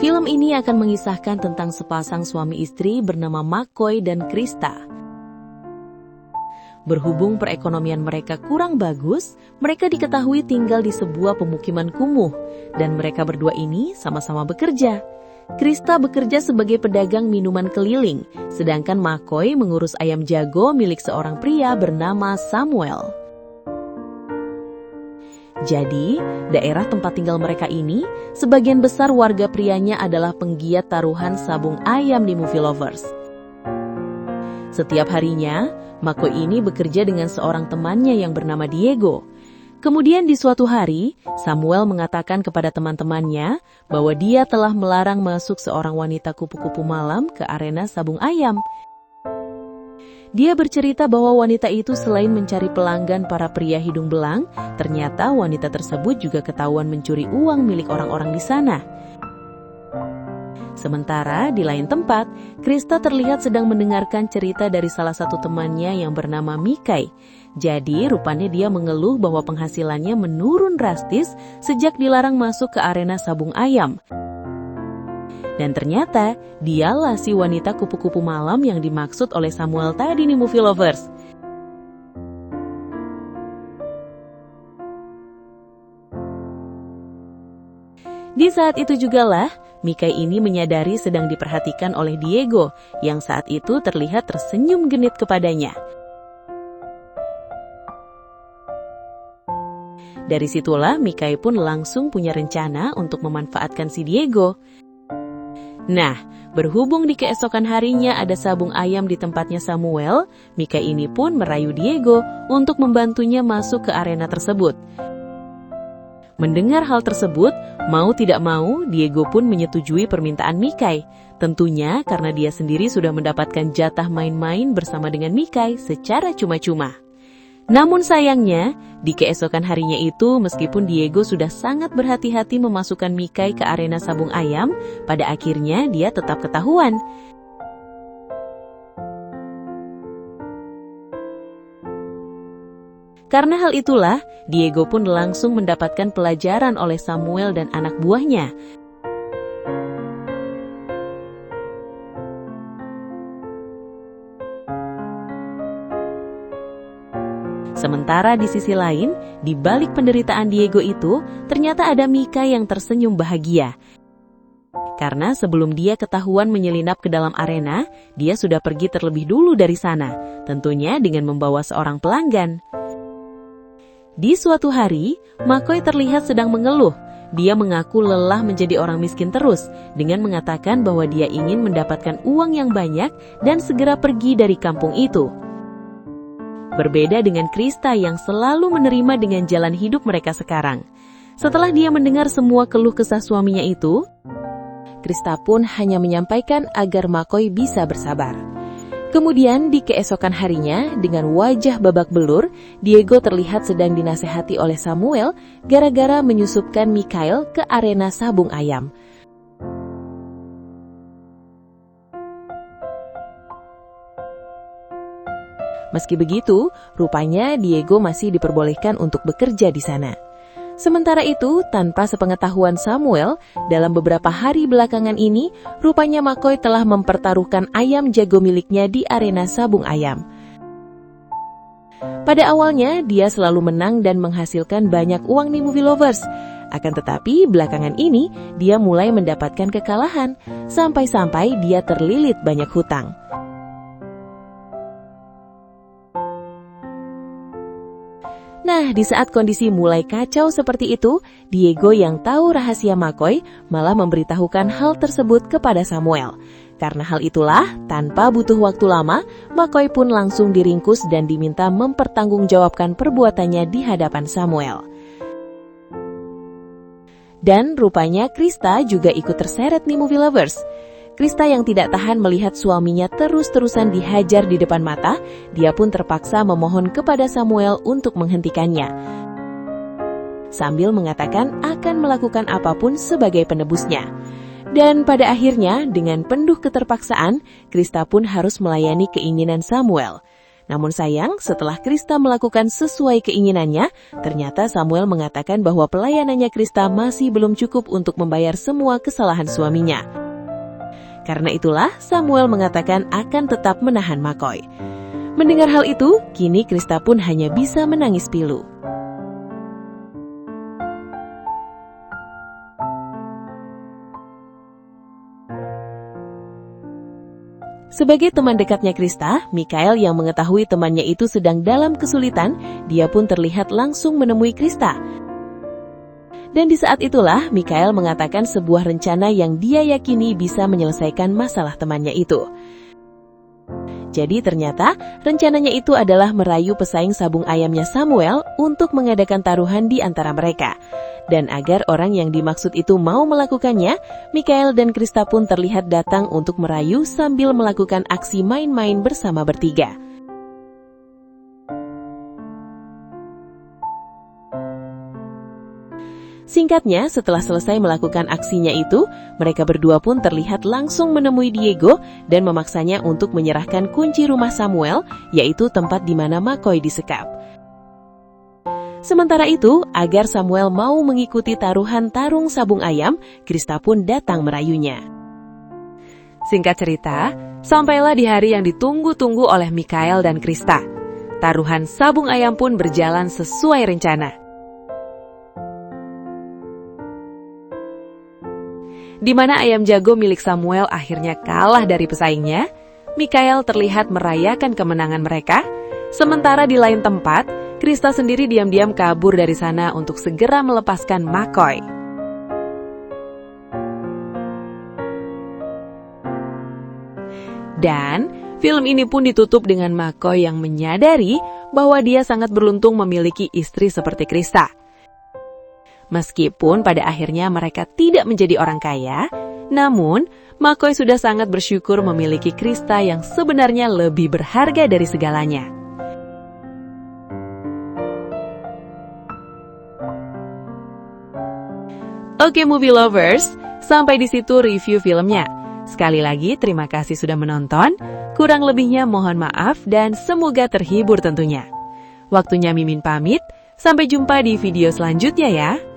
Film ini akan mengisahkan tentang sepasang suami istri bernama McCoy dan Krista. Berhubung perekonomian mereka kurang bagus, mereka diketahui tinggal di sebuah pemukiman kumuh, dan mereka berdua ini sama-sama bekerja. Krista bekerja sebagai pedagang minuman keliling, sedangkan McCoy mengurus ayam jago milik seorang pria bernama Samuel. Jadi, daerah tempat tinggal mereka ini, sebagian besar warga prianya adalah penggiat taruhan sabung ayam di Movie Lovers. Setiap harinya, McCoy ini bekerja dengan seorang temannya yang bernama Diego. Kemudian di suatu hari, Samuel mengatakan kepada teman-temannya bahwa dia telah melarang masuk seorang wanita kupu-kupu malam ke arena sabung ayam. Dia bercerita bahwa wanita itu selain mencari pelanggan para pria hidung belang, ternyata wanita tersebut juga ketahuan mencuri uang milik orang-orang di sana. Sementara di lain tempat, Krista terlihat sedang mendengarkan cerita dari salah satu temannya yang bernama Mikai. Jadi rupanya dia mengeluh bahwa penghasilannya menurun drastis sejak dilarang masuk ke arena sabung ayam. Dan ternyata dialah si wanita kupu-kupu malam yang dimaksud oleh Samuel tadi nih Movie Lovers. Di saat itu jugalah, Mikai ini menyadari sedang diperhatikan oleh Diego, yang saat itu terlihat tersenyum genit kepadanya. Dari situlah Mikai pun langsung punya rencana untuk memanfaatkan si Diego. Nah, berhubung di keesokan harinya ada sabung ayam di tempatnya Samuel, Mikai ini pun merayu Diego untuk membantunya masuk ke arena tersebut. Mendengar hal tersebut, mau tidak mau, Diego pun menyetujui permintaan Mikai. Tentunya karena dia sendiri sudah mendapatkan jatah main-main bersama dengan Mikai secara cuma-cuma. Namun sayangnya, di keesokan harinya itu meskipun Diego sudah sangat berhati-hati memasukkan Mikai ke arena sabung ayam, pada akhirnya dia tetap ketahuan. Karena hal itulah, Diego pun langsung mendapatkan pelajaran oleh Samuel dan anak buahnya. Sementara di sisi lain, di balik penderitaan Diego itu, ternyata ada Mikai yang tersenyum bahagia. Karena sebelum dia ketahuan menyelinap ke dalam arena, dia sudah pergi terlebih dulu dari sana, tentunya dengan membawa seorang pelanggan. Di suatu hari, McCoy terlihat sedang mengeluh. Dia mengaku lelah menjadi orang miskin terus, dengan mengatakan bahwa dia ingin mendapatkan uang yang banyak dan segera pergi dari kampung itu. Berbeda dengan Krista yang selalu menerima dengan jalan hidup mereka sekarang. Setelah dia mendengar semua keluh kesah suaminya itu, Krista pun hanya menyampaikan agar McCoy bisa bersabar. Kemudian di keesokan harinya, dengan wajah babak belur, Diego terlihat sedang dinasehati oleh Samuel gara-gara menyusupkan Mikhail ke arena sabung ayam. Meski begitu, rupanya Diego masih diperbolehkan untuk bekerja di sana. Sementara itu, tanpa sepengetahuan Samuel, dalam beberapa hari belakangan ini, rupanya McCoy telah mempertaruhkan ayam jago miliknya di arena sabung ayam. Pada awalnya, dia selalu menang dan menghasilkan banyak uang nih Movie Lovers. Akan tetapi, belakangan ini, dia mulai mendapatkan kekalahan, sampai-sampai dia terlilit banyak hutang. Nah, di saat kondisi mulai kacau seperti itu, Diego yang tahu rahasia McCoy malah memberitahukan hal tersebut kepada Samuel. Karena hal itulah, tanpa butuh waktu lama, McCoy pun langsung diringkus dan diminta mempertanggungjawabkan perbuatannya di hadapan Samuel. Dan rupanya Krista juga ikut terseret nih Movie Lovers. Krista yang tidak tahan melihat suaminya terus-terusan dihajar di depan mata, dia pun terpaksa memohon kepada Samuel untuk menghentikannya. Sambil mengatakan akan melakukan apapun sebagai penebusnya. Dan pada akhirnya, dengan penuh keterpaksaan, Krista pun harus melayani keinginan Samuel. Namun sayang, setelah Krista melakukan sesuai keinginannya, ternyata Samuel mengatakan bahwa pelayanannya Krista masih belum cukup untuk membayar semua kesalahan suaminya. Karena itulah, Samuel mengatakan akan tetap menahan McCoy. Mendengar hal itu, kini Krista pun hanya bisa menangis pilu. Sebagai teman dekatnya Krista, Mikhael yang mengetahui temannya itu sedang dalam kesulitan, dia pun terlihat langsung menemui Krista. Dan di saat itulah, Mikhael mengatakan sebuah rencana yang dia yakini bisa menyelesaikan masalah temannya itu. Jadi ternyata, rencananya itu adalah merayu pesaing sabung ayamnya Samuel untuk mengadakan taruhan di antara mereka. Dan agar orang yang dimaksud itu mau melakukannya, Mikhael dan Krista pun terlihat datang untuk merayu sambil melakukan aksi main-main bersama bertiga. Singkatnya, setelah selesai melakukan aksinya itu, mereka berdua pun terlihat langsung menemui Diego dan memaksanya untuk menyerahkan kunci rumah Samuel, yaitu tempat di mana McCoy disekap. Sementara itu, agar Samuel mau mengikuti taruhan tarung sabung ayam, Krista pun datang merayunya. Singkat cerita, sampailah di hari yang ditunggu-tunggu oleh Mikhael dan Krista. Taruhan sabung ayam pun berjalan sesuai rencana. Di mana ayam jago milik Samuel akhirnya kalah dari pesaingnya, Mikhael terlihat merayakan kemenangan mereka, sementara di lain tempat, Krista sendiri diam-diam kabur dari sana untuk segera melepaskan McCoy. Dan film ini pun ditutup dengan McCoy yang menyadari bahwa dia sangat beruntung memiliki istri seperti Krista. Meskipun pada akhirnya mereka tidak menjadi orang kaya, namun McCoy sudah sangat bersyukur memiliki Krista yang sebenarnya lebih berharga dari segalanya. Oke movie lovers, sampai di situ review filmnya. Sekali lagi terima kasih sudah menonton, kurang lebihnya mohon maaf dan semoga terhibur tentunya. Waktunya Mimin pamit, sampai jumpa di video selanjutnya ya.